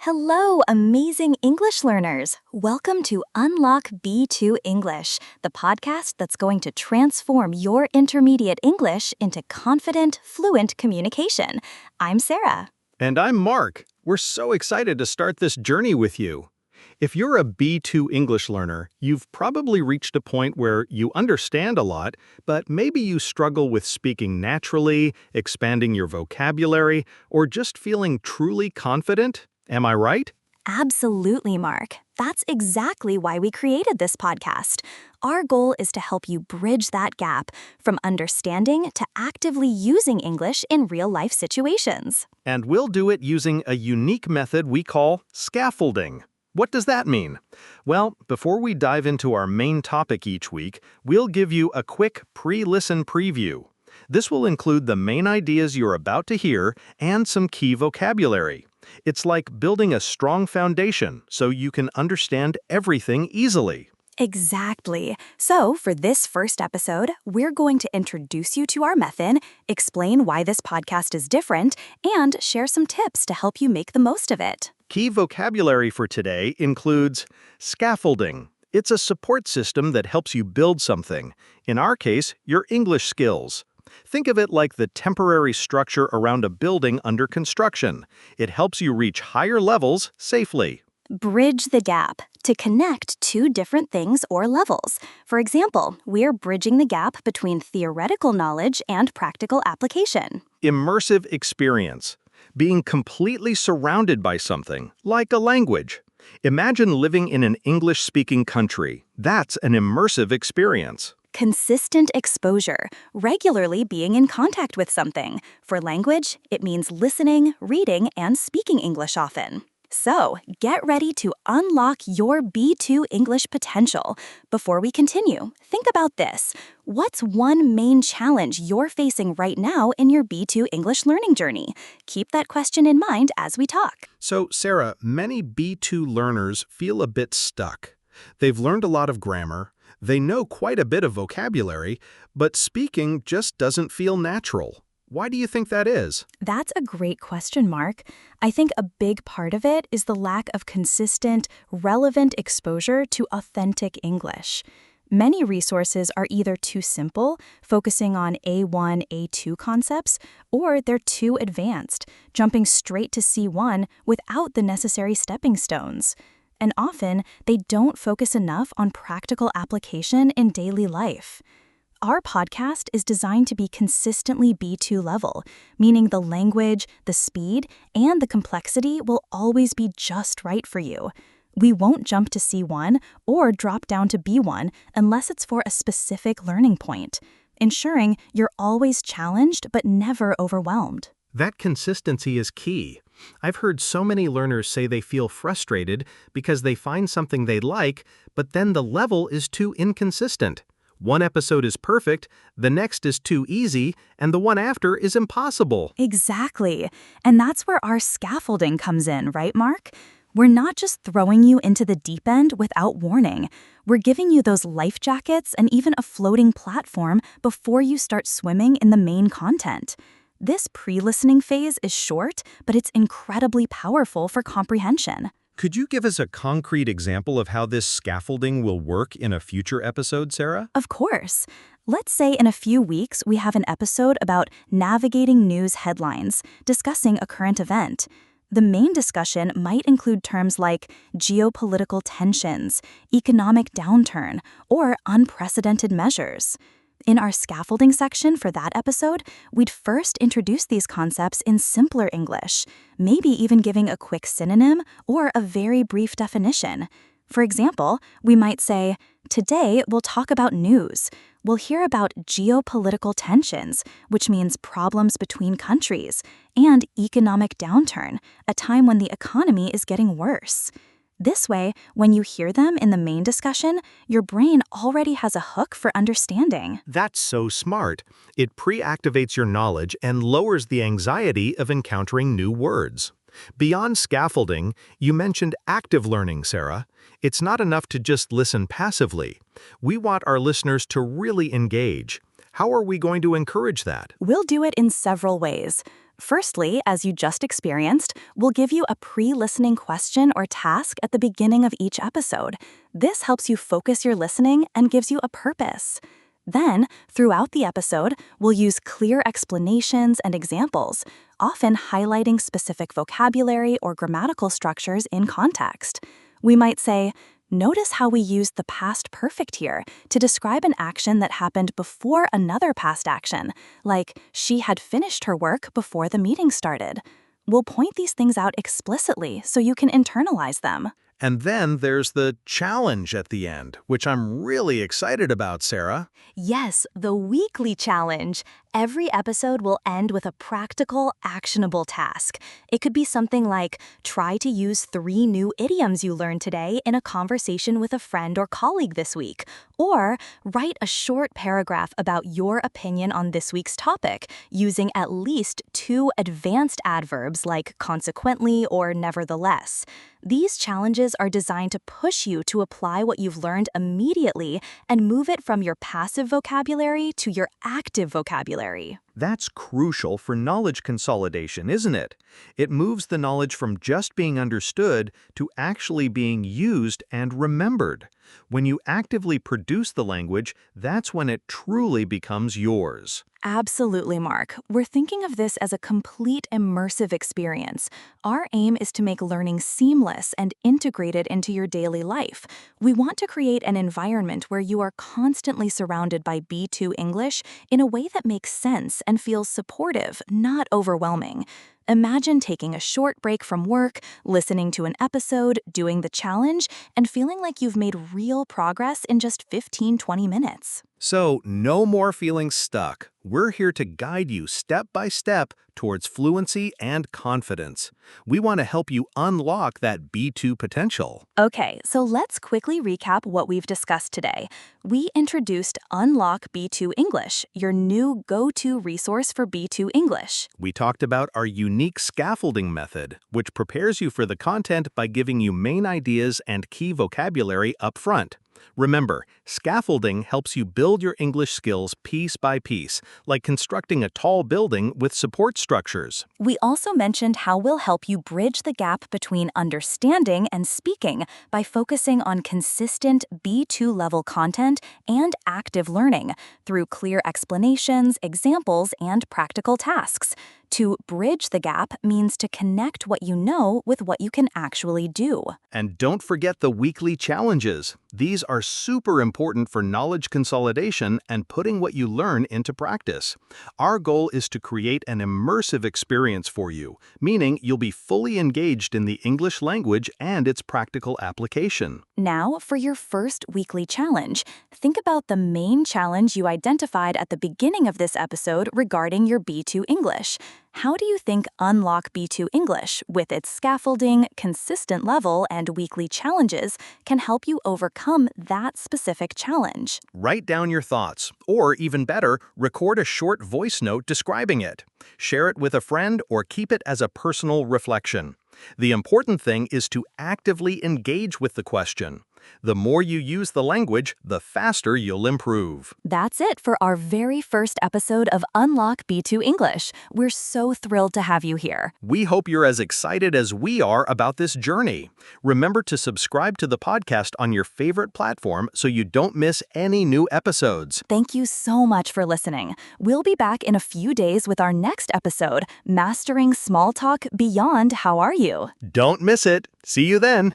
Hello, amazing English learners! Welcome to Unlock B2 English, the podcast that's going to transform your intermediate English into confident, fluent communication. I'm Sarah. And I'm Mark. We're so excited to start this journey with you. If you're a B2 English learner, you've probably reached a point where you understand a lot, but maybe you struggle with speaking naturally, expanding your vocabulary, or just feeling truly confident. Am I right? Absolutely, Mark. That's exactly why we created this podcast. Our goal is to help you bridge that gap from understanding to actively using English in real-life situations. And we'll do it using a unique method we call scaffolding. What does that mean? Well, before we dive into our main topic each week, we'll give you a quick pre-listen preview. This will include the main ideas you're about to hear and some key vocabulary. It's like building a strong foundation so you can understand everything easily. Exactly. So, for this first episode, we're going to introduce you to our method, explain why this podcast is different, and share some tips to help you make the most of it. Key vocabulary for today includes scaffolding. It's a support system that helps you build something. In our case, your English skills. Think of it like the temporary structure around a building under construction. It helps you reach higher levels safely. Bridge the gap, to connect two different things or levels. For example, we're bridging the gap between theoretical knowledge and practical application. Immersive experience. Being completely surrounded by something, like a language. Imagine living in an English-speaking country. That's an immersive experience. Consistent exposure, regularly being in contact with something. For language, it means listening, reading, and speaking English often. So, get ready to unlock your B2 English potential. Before we continue, think about this. What's one main challenge you're facing right now in your B2 English learning journey? Keep that question in mind as we talk. So, Sarah, many B2 learners feel a bit stuck. They've learned a lot of grammar, they know quite a bit of vocabulary, but speaking just doesn't feel natural. Why do you think that is? That's a great question, Mark. I think a big part of it is the lack of consistent, relevant exposure to authentic English. Many resources are either too simple, focusing on A1, A2 concepts, or they're too advanced, jumping straight to C1 without the necessary stepping stones. And often, they don't focus enough on practical application in daily life. Our podcast is designed to be consistently B2 level, meaning the language, the speed, and the complexity will always be just right for you. We won't jump to C1 or drop down to B1 unless it's for a specific learning point, ensuring you're always challenged but never overwhelmed. That consistency is key. I've heard so many learners say they feel frustrated because they find something they like, but then the level is too inconsistent. One episode is perfect, the next is too easy, and the one after is impossible. Exactly. And that's where our scaffolding comes in, right, Mark? We're not just throwing you into the deep end without warning. We're giving you those life jackets and even a floating platform before you start swimming in the main content. This pre-listening phase is short, but it's incredibly powerful for comprehension. Could you give us a concrete example of how this scaffolding will work in a future episode, Sarah? Of course. Let's say in a few weeks we have an episode about navigating news headlines, discussing a current event. The main discussion might include terms like geopolitical tensions, economic downturn, or unprecedented measures. In our scaffolding section for that episode, we'd first introduce these concepts in simpler English, maybe even giving a quick synonym or a very brief definition. For example, we might say, "Today we'll talk about news. We'll hear about geopolitical tensions, which means problems between countries, and economic downturn, a time when the economy is getting worse." This way, when you hear them in the main discussion, your brain already has a hook for understanding. That's so smart. It pre-activates your knowledge and lowers the anxiety of encountering new words. Beyond scaffolding, you mentioned active learning, Sarah. It's not enough to just listen passively. We want our listeners to really engage. How are we going to encourage that? We'll do it in several ways. Firstly, as you just experienced, we'll give you a pre-listening question or task at the beginning of each episode. This helps you focus your listening and gives you a purpose. Then, throughout the episode, we'll use clear explanations and examples, often highlighting specific vocabulary or grammatical structures in context. We might say, "Notice how we used the past perfect here to describe an action that happened before another past action, like she had finished her work before the meeting started." We'll point these things out explicitly so you can internalize them. And then there's the challenge at the end, which I'm really excited about, Sarah. Yes, the weekly challenge. Every episode will end with a practical, actionable task. It could be something like, try to use 3 new idioms you learned today in a conversation with a friend or colleague this week. Or write a short paragraph about your opinion on this week's topic, using at least 2 advanced adverbs like consequently or nevertheless. These challenges are designed to push you to apply what you've learned immediately and move it from your passive vocabulary to your active vocabulary. That's crucial for knowledge consolidation, isn't it? It moves the knowledge from just being understood to actually being used and remembered. When you actively produce the language, that's when it truly becomes yours. Absolutely, Mark. We're thinking of this as a complete immersive experience. Our aim is to make learning seamless and integrated into your daily life. We want to create an environment where you are constantly surrounded by B2 English in a way that makes sense and feels supportive, not overwhelming. Imagine taking a short break from work, listening to an episode, doing the challenge, and feeling like you've made real progress in just 15-20 minutes. So, no more feeling stuck. We're here to guide you step by step towards fluency and confidence. We want to help you unlock that B2 potential. Okay, so let's quickly recap what we've discussed today. We introduced Unlock B2 English, your new go-to resource for B2 English. We talked about our unique scaffolding method, which prepares you for the content by giving you main ideas and key vocabulary up front. Remember, scaffolding helps you build your English skills piece by piece, like constructing a tall building with support structures. We also mentioned how we'll help you bridge the gap between understanding and speaking by focusing on consistent B2 level content and active learning through clear explanations, examples, and practical tasks. To bridge the gap means to connect what you know with what you can actually do. And don't forget the weekly challenges. These are super important for knowledge consolidation and putting what you learn into practice. Our goal is to create an immersive experience for you, meaning you'll be fully engaged in the English language and its practical application. Now, for your first weekly challenge, think about the main challenge you identified at the beginning of this episode regarding your B2 English. How do you think Unlock B2 English, with its scaffolding, consistent level, and weekly challenges, can help you overcome that specific challenge? Write down your thoughts, or even better, record a short voice note describing it. Share it with a friend or keep it as a personal reflection. The important thing is to actively engage with the question. The more you use the language, the faster you'll improve. That's it for our very first episode of Unlock B2 English. We're so thrilled to have you here. We hope you're as excited as we are about this journey. Remember to subscribe to the podcast on your favorite platform so you don't miss any new episodes. Thank you so much for listening. We'll be back in a few days with our next episode, Mastering Small Talk Beyond How Are You? Don't miss it. See you then.